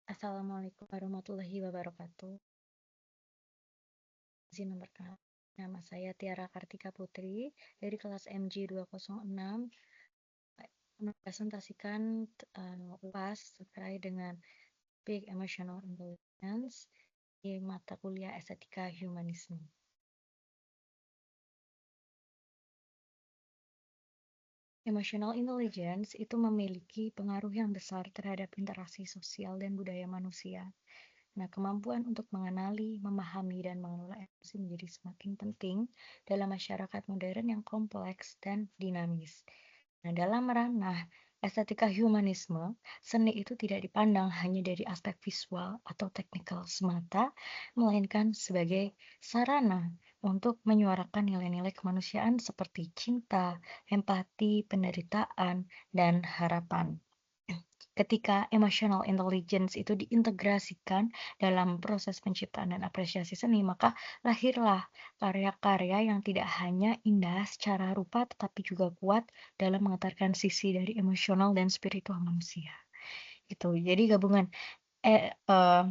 Assalamualaikum warahmatullahi wabarakatuh. Izin memperkenalkan, nama saya Tiara Kartika Putri dari kelas MG 206 mempresentasikan UAS terkait dengan Big Emotional Intelligence di mata kuliah Estetika Humanisme. Emotional intelligence itu memiliki pengaruh yang besar terhadap interaksi sosial dan budaya manusia. Nah, kemampuan untuk mengenali, memahami, dan mengelola emosi menjadi semakin penting dalam masyarakat modern yang kompleks dan dinamis. Nah, dalam ranah estetika humanisme, seni itu tidak dipandang hanya dari aspek visual atau teknikal semata, melainkan sebagai sarana untuk menyuarakan nilai-nilai kemanusiaan seperti cinta, empati, penderitaan, dan harapan. Ketika emotional intelligence itu diintegrasikan dalam proses penciptaan dan apresiasi seni, maka lahirlah karya-karya yang tidak hanya indah secara rupa, tetapi juga kuat dalam mengutarakan sisi dari emosional dan spiritual manusia. Gitu. Jadi gabungan eh, eh,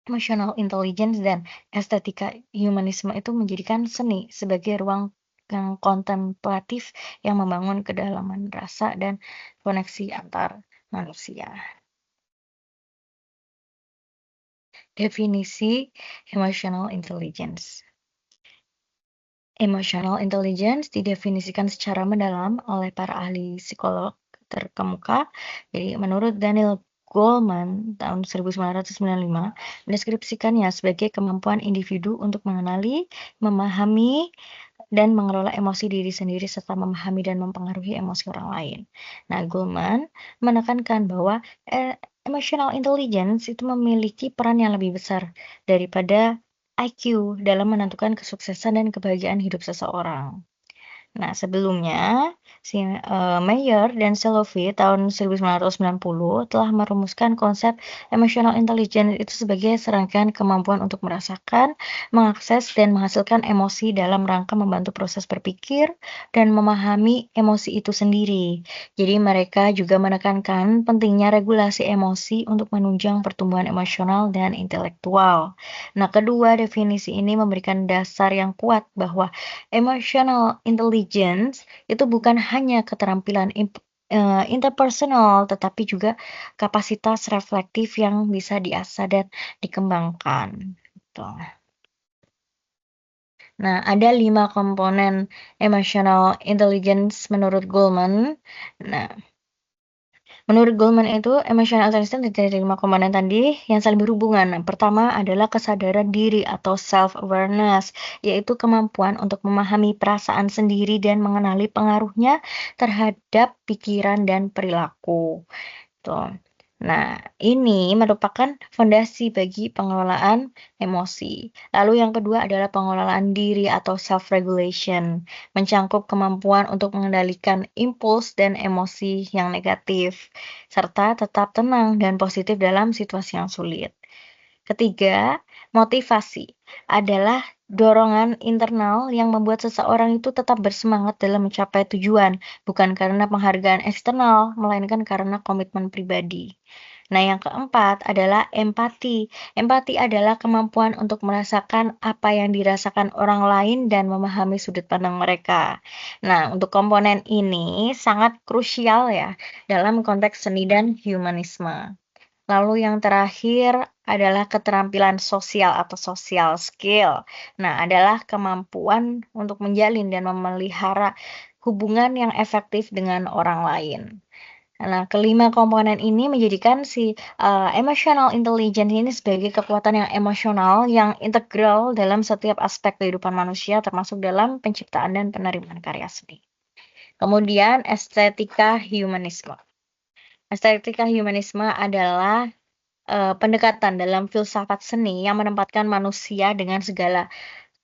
emotional intelligence dan estetika humanisme itu menjadikan seni sebagai ruang yang kontemplatif yang membangun kedalaman rasa dan koneksi antar manusia. Definisi emotional intelligence. Emotional intelligence didefinisikan secara mendalam oleh para ahli psikolog terkemuka. Jadi menurut Daniel Goleman tahun 1995 mendeskripsikannya sebagai kemampuan individu untuk mengenali, memahami, dan mengelola emosi diri sendiri serta memahami dan mempengaruhi emosi orang lain. Nah, Goleman menekankan bahwa emotional intelligence itu memiliki peran yang lebih besar daripada IQ dalam menentukan kesuksesan dan kebahagiaan hidup seseorang. Nah, sebelumnya Mayer dan Salovey tahun 1990 telah merumuskan konsep emotional intelligence itu sebagai serangkaian kemampuan untuk merasakan, mengakses, dan menghasilkan emosi dalam rangka membantu proses berpikir dan memahami emosi itu sendiri. Jadi mereka juga menekankan pentingnya regulasi emosi untuk menunjang pertumbuhan emosional dan intelektual. Nah, kedua definisi ini memberikan dasar yang kuat bahwa emotional intelligence itu bukan hanya keterampilan interpersonal, tetapi juga kapasitas reflektif yang bisa diasah dan dikembangkan. Gitu. Nah, ada 5 komponen emotional intelligence menurut Goleman. Nah, menurut Goleman itu, emotional intelligence dari 5 komponen tadi yang saling berhubungan. Nah, pertama adalah kesadaran diri atau self-awareness, yaitu kemampuan untuk memahami perasaan sendiri dan mengenali pengaruhnya terhadap pikiran dan perilaku. Tuh. Nah, ini merupakan fondasi bagi pengelolaan emosi. Lalu yang kedua adalah pengelolaan diri atau self-regulation, mencangkup kemampuan untuk mengendalikan impuls dan emosi yang negatif, serta tetap tenang dan positif dalam situasi yang sulit. Ketiga, motivasi adalah dorongan internal yang membuat seseorang itu tetap bersemangat dalam mencapai tujuan, bukan karena penghargaan eksternal, melainkan karena komitmen pribadi. Nah, yang keempat adalah empati. Empati adalah kemampuan untuk merasakan apa yang dirasakan orang lain dan memahami sudut pandang mereka. Nah, untuk komponen ini sangat krusial ya dalam konteks seni dan humanisme. Lalu yang terakhir adalah keterampilan sosial atau social skill. Nah, adalah kemampuan untuk menjalin dan memelihara hubungan yang efektif dengan orang lain. Nah, kelima komponen ini menjadikan si emotional intelligence ini sebagai kekuatan yang emosional yang integral dalam setiap aspek kehidupan manusia, termasuk dalam penciptaan dan penerimaan karya seni. Kemudian estetika humanisme. Estetika humanisme adalah pendekatan dalam filsafat seni yang menempatkan manusia dengan segala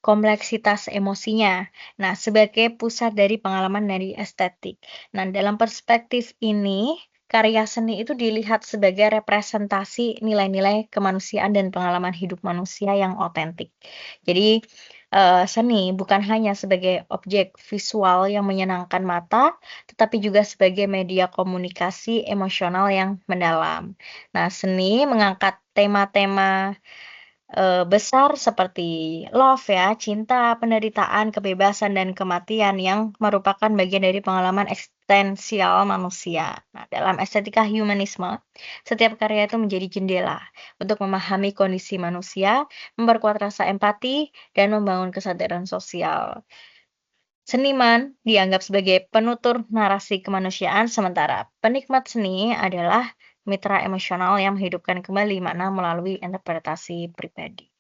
kompleksitas emosinya. Nah, sebagai pusat dari pengalaman dari estetik. Nah, dalam perspektif ini, karya seni itu dilihat sebagai representasi nilai-nilai kemanusiaan dan pengalaman hidup manusia yang otentik. Jadi, seni bukan hanya sebagai objek visual yang menyenangkan mata, tetapi juga sebagai media komunikasi emosional yang mendalam. Nah, seni mengangkat tema-tema besar seperti love ya, cinta, penderitaan, kebebasan, dan kematian yang merupakan bagian dari pengalaman eksistensial manusia. Nah, dalam estetika humanisme, setiap karya itu menjadi jendela untuk memahami kondisi manusia, memperkuat rasa empati, dan membangun kesadaran sosial. Seniman dianggap sebagai penutur narasi kemanusiaan, sementara penikmat seni adalah mitra emosional yang menghidupkan kembali makna melalui interpretasi pribadi.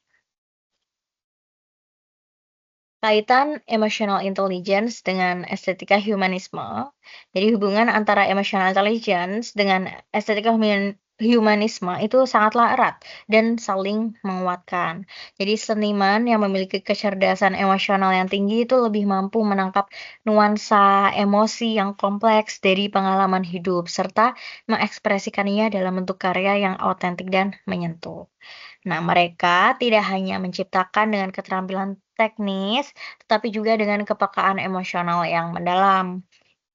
Kaitan emotional intelligence dengan estetika humanisme. Jadi hubungan antara emotional intelligence dengan estetika humanisme itu sangatlah erat dan saling menguatkan. Jadi seniman yang memiliki kecerdasan emosional yang tinggi itu lebih mampu menangkap nuansa emosi yang kompleks dari pengalaman hidup serta mengekspresikannya dalam bentuk karya yang autentik dan menyentuh. Nah, mereka tidak hanya menciptakan dengan keterampilan teknis, tetapi juga dengan kepekaan emosional yang mendalam.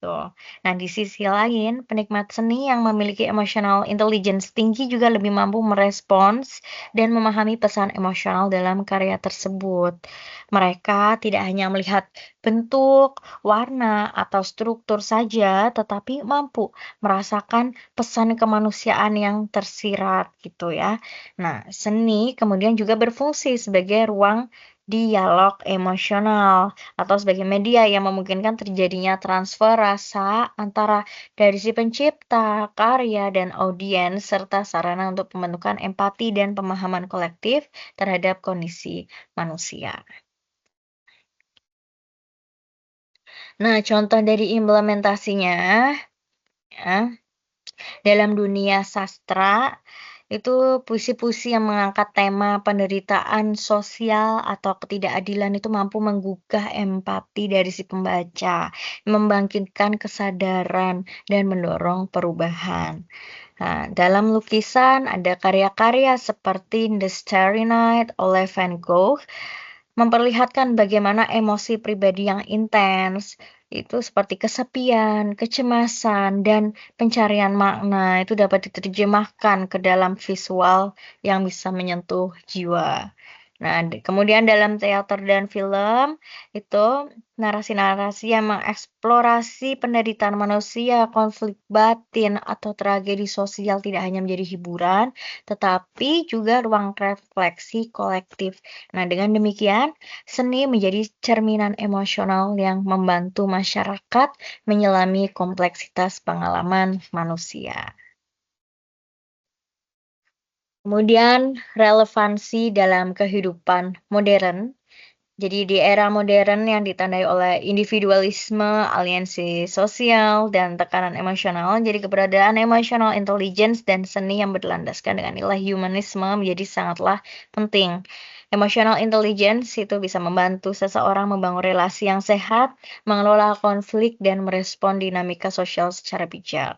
Tuh. Nah, di sisi lain, penikmat seni yang memiliki emotional intelligence tinggi juga lebih mampu merespons dan memahami pesan emosional dalam karya tersebut. Mereka tidak hanya melihat bentuk, warna, atau struktur saja, tetapi mampu merasakan pesan kemanusiaan yang tersirat gitu ya. Nah, seni kemudian juga berfungsi sebagai ruang dialog emosional atau sebagai media yang memungkinkan terjadinya transfer rasa antara dari si pencipta, karya, dan audiens, serta sarana untuk pembentukan empati dan pemahaman kolektif terhadap kondisi manusia. Nah, contoh dari implementasinya, ya, dalam dunia sastra, itu puisi-puisi yang mengangkat tema penderitaan sosial atau ketidakadilan itu mampu menggugah empati dari si pembaca, membangkitkan kesadaran, dan mendorong perubahan. Nah, dalam lukisan ada karya-karya seperti The Starry Night oleh Van Gogh memperlihatkan bagaimana emosi pribadi yang intens itu seperti kesepian, kecemasan, dan pencarian makna itu dapat diterjemahkan ke dalam visual yang bisa menyentuh jiwa. Nah, kemudian dalam teater dan film itu narasi-narasi yang mengeksplorasi penderitaan manusia, konflik batin, atau tragedi sosial tidak hanya menjadi hiburan, tetapi juga ruang refleksi kolektif. Nah, dengan demikian, seni menjadi cerminan emosional yang membantu masyarakat menyelami kompleksitas pengalaman manusia. Kemudian, relevansi dalam kehidupan modern. Jadi di era modern yang ditandai oleh individualisme, aliansi sosial, dan tekanan emosional, jadi keberadaan emotional intelligence dan seni yang berlandaskan dengan nilai humanisme menjadi sangatlah penting. Emotional intelligence itu bisa membantu seseorang membangun relasi yang sehat, mengelola konflik, dan merespon dinamika sosial secara bijak.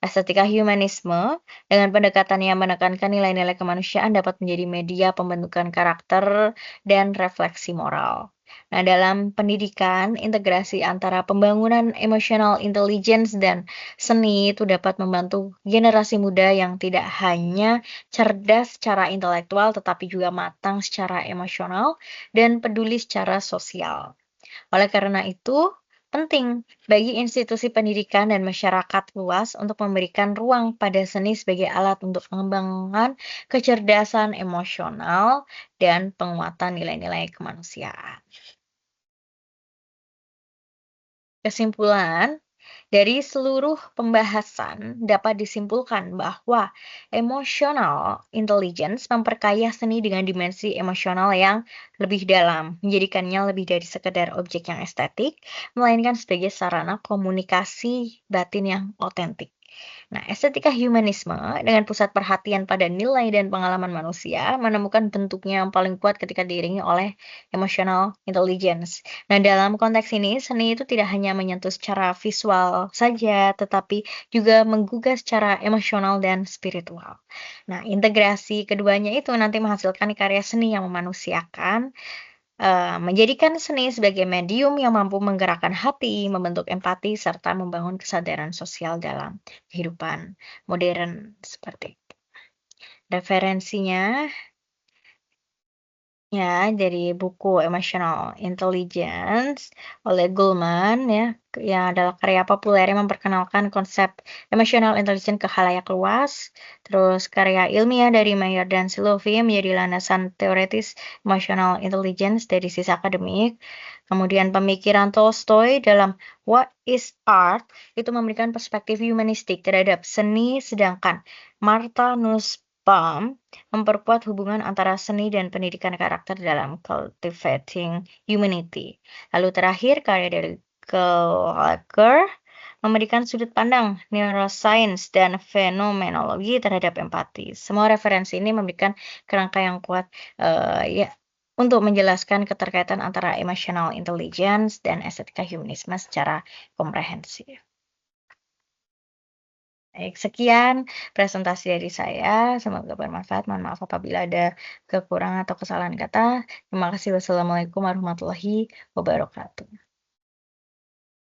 Estetika humanisme dengan pendekatan yang menekankan nilai-nilai kemanusiaan dapat menjadi media pembentukan karakter dan refleksi moral. Nah, dalam pendidikan, integrasi antara pembangunan emotional intelligence dan seni itu dapat membantu generasi muda yang tidak hanya cerdas secara intelektual, tetapi juga matang secara emosional dan peduli secara sosial. Oleh karena itu, penting bagi institusi pendidikan dan masyarakat luas untuk memberikan ruang pada seni sebagai alat untuk pengembangan kecerdasan emosional dan penguatan nilai-nilai kemanusiaan. Kesimpulan, dari seluruh pembahasan dapat disimpulkan bahwa emotional intelligence memperkaya seni dengan dimensi emosional yang lebih dalam, menjadikannya lebih dari sekedar objek yang estetik, melainkan sebagai sarana komunikasi batin yang otentik. Nah, estetika humanisme dengan pusat perhatian pada nilai dan pengalaman manusia menemukan bentuknya yang paling kuat ketika diiringi oleh emotional intelligence. Nah, dalam konteks ini, seni itu tidak hanya menyentuh secara visual saja, tetapi juga menggugah secara emosional dan spiritual. Nah, integrasi keduanya itu nanti menghasilkan karya seni yang memanusiakan, menjadikan seni sebagai medium yang mampu menggerakkan hati, membentuk empati, serta membangun kesadaran sosial dalam kehidupan modern seperti itu. Referensinya ya, dari buku Emotional Intelligence oleh Goleman ya, yang adalah karya populer yang memperkenalkan konsep emotional intelligence ke khalayak luas. Terus karya ilmiah dari Mayer dan Silovi menjadi landasan teoritis emotional intelligence dari sisi akademik. Kemudian pemikiran Tolstoy dalam What is Art itu memberikan perspektif humanistik terhadap seni, sedangkan Martha Nussbaum memperkuat hubungan antara seni dan pendidikan karakter dalam Cultivating Humanity. Lalu terakhir, karya dari Gallagher memberikan sudut pandang neuroscience dan fenomenologi terhadap empati. Semua referensi ini memberikan kerangka yang kuat ya untuk menjelaskan keterkaitan antara emotional intelligence dan estetika humanisme secara komprehensif. Baik, sekian presentasi dari saya. Semoga bermanfaat. Mohon maaf apabila ada kekurangan atau kesalahan kata. Terima kasih. Wassalamualaikum warahmatullahi wabarakatuh.